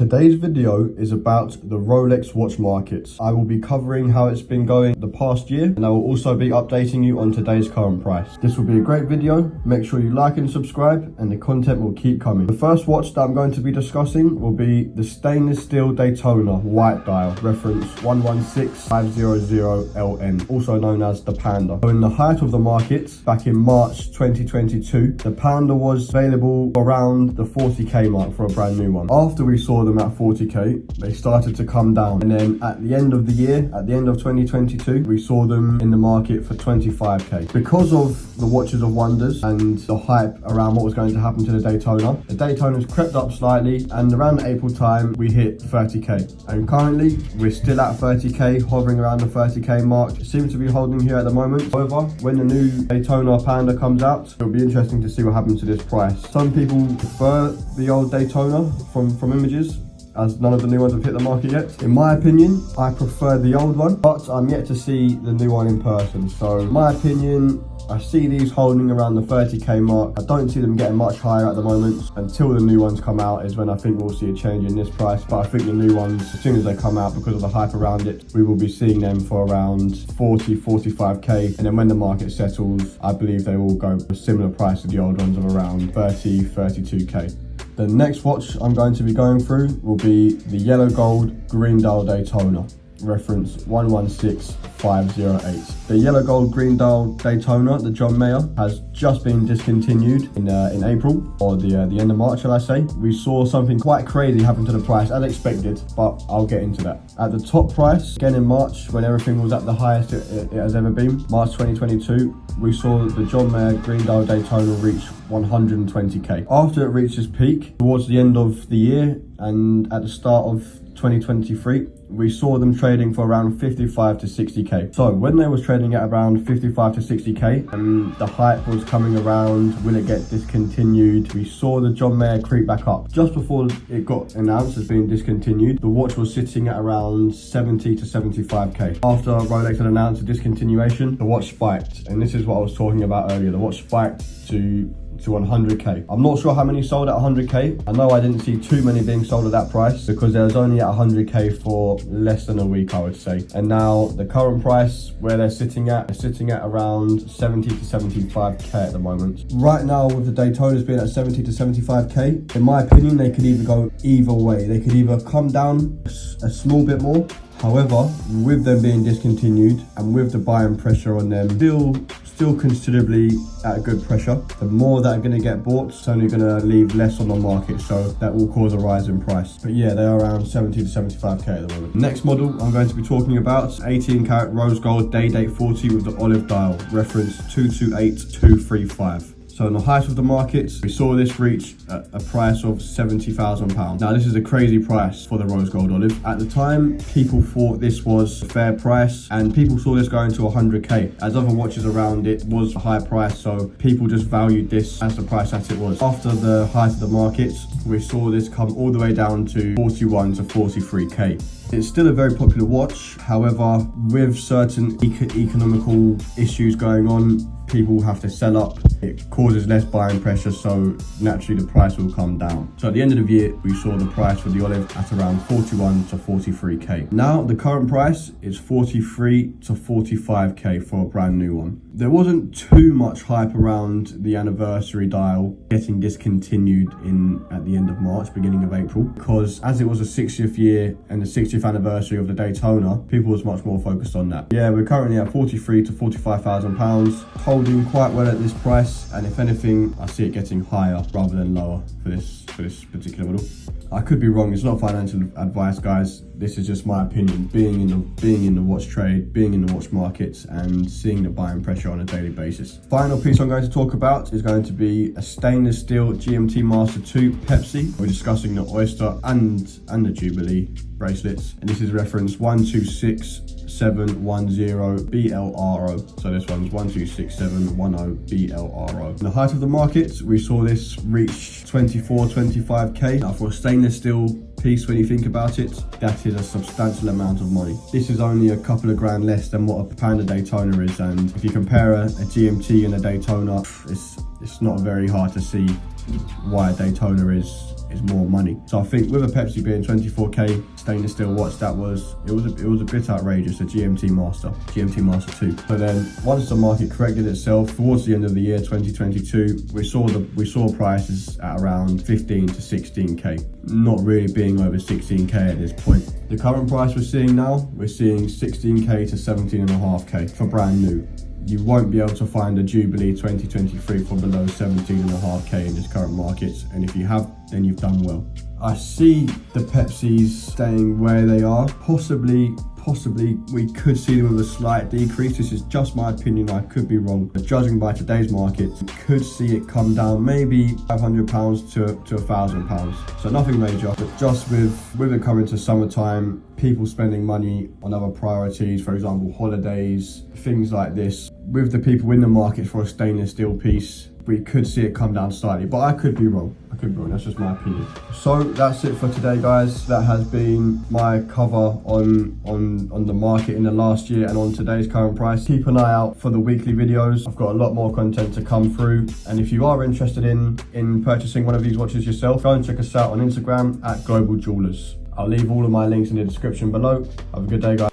Today's video is about the Rolex watch markets. I will be covering how it's been going the past year, and I will also be updating you on today's current price. This will be a great video. Make sure you like and subscribe, and the content will keep coming. The first watch that I'm going to be discussing will be the stainless steel Daytona white dial, reference 116500LN, also known as the Panda. So in the height of the market, back in March 2022, the Panda was available around the 40k mark for a brand new one. After we saw them at 40k, they started to come down, and then at the end of the year, at the end of 2022, we saw them in the market for 25k. Because of the watches of wonders and the hype around what was going to happen to the Daytona's crept up slightly, and around the April time we hit 30k, and currently we're still at 30k, hovering around the 30k mark. It seems to be holding here at the moment. However, when the new Daytona Panda comes out, it'll be interesting to see what happens to this price. Some people prefer the old Daytona from images, as none of the new ones have hit the market yet. In my opinion, I prefer the old one, but I'm yet to see the new one in person. So in my opinion, I see these holding around the 30k mark. I don't see them getting much higher at the moment. Until the new ones come out is when I think we'll see a change in this price. But I think the new ones, as soon as they come out, because of the hype around it, we will be seeing them for around 45k. And then when the market settles, I believe they will go for a similar price to the old ones of around 32k. The next watch I'm going to be going through will be the yellow gold green dial Daytona, reference 116508. The yellow gold green dial Daytona, the John Mayer, has just been discontinued in April, or the end of March, shall I say. We saw something quite crazy happen to the price, as expected, but I'll get into that. At the top price, again in March, when everything was at the highest it has ever been, March 2022, we saw the John Mayer green dial Daytona reach 120k. After it reached its peak towards the end of the year and at the start of 2023, we saw them trading for around 55 to 60k. So when they was trading at around 55 to 60k and the hype was coming around, will it get discontinued, we saw the John Mayer creep back up. Just before it got announced as being discontinued, the watch was sitting at around 70 to 75k. After Rolex had announced a discontinuation, the watch spiked, and this is what I was talking about earlier. The watch spiked to 100k. I'm not sure how many sold at 100k. I know I didn't see too many being sold at that price because there was only at 100k for less than a week, I would say. And now the current price where they're sitting at around 70 to 75k at the moment. Right now, with the Daytonas being at 70 to 75k, in my opinion, they could either go either way. They could either come down a small bit more. However, with them being discontinued and with the buying pressure on them still considerably at a good pressure, the more that are going to get bought, it's only going to leave less on the market, so that will cause a rise in price. But yeah, they are around 70 to 75k at the moment. Next model I'm going to be talking about, 18 karat rose gold day date 40 with the olive dial, reference 228235. So in the height of the market, we saw this reach a price of £70,000. Now this is a crazy price for the rose gold olive. At the time, people thought this was a fair price, and people saw this going to 100k. As other watches around it was a high price, so people just valued this as the price that it was. After the height of the market, we saw this come all the way down to 41 to 43k. It's still a very popular watch. However, with certain economical issues going on, people have to sell up. It causes less buying pressure, so naturally the price will come down. So at the end of the year, we saw the price for the olive at around 41 to 43k. Now the current price is 43 to 45k for a brand new one. There wasn't too much hype around the anniversary dial getting discontinued at the end of March, beginning of April, because as it was a 60th year and the 60th anniversary of the Daytona, people was much more focused on that. Yeah, we're currently at 43 to 45,000 pounds, holding quite well at this price, and if anything, I see it getting higher rather than lower for this particular model. I could be wrong. It's not financial advice, guys. This is just my opinion, being in the watch trade, being in the watch markets, and seeing the buying pressure on a daily basis. Final piece I'm going to talk about is going to be a stainless steel GMT Master 2 Pepsi. We're discussing the Oyster and the Jubilee bracelets, and this is reference 126710 BLRO. So this one's 126710 BLRO. In the height of the market, we saw this reach 25k. Now for a stainless steel piece, when you think about it, that is a substantial amount of money. This is only a couple of grand less than what a Panda Daytona is, and if you compare a GMT and a Daytona, it's not very hard to see why a Daytona is is more money. So I think with a Pepsi being 24k stainless steel watch, it was a bit outrageous. A GMT Master 2. But then once the market corrected itself towards the end of the year 2022, we saw prices at around 15 to 16k, not really being over 16k at this point. The current price we're seeing now, we're seeing 16k to 17.5k for brand new. You won't be able to find a Jubilee 2023 for below 17.5k in this current market, and if you have, then you've done well. I see the Pepsis staying where they are. Possibly we could see them with a slight decrease. This is just my opinion, I could be wrong. But judging by today's market, you could see it come down maybe £500 to £1,000. So nothing major, but just with it coming to summertime, people spending money on other priorities, for example, holidays, things like this. With the people in the market for a stainless steel piece, we could see it come down slightly, but I could be wrong. That's just my opinion. So that's it for today, guys. That has been my cover on the market in the last year and on today's current price. Keep an eye out for the weekly videos. I've got a lot more content to come through, and if you are interested in purchasing one of these watches yourself, go and check us out on Instagram at Global Jewellers. I'll leave all of my links in the description below. Have a good day, guys.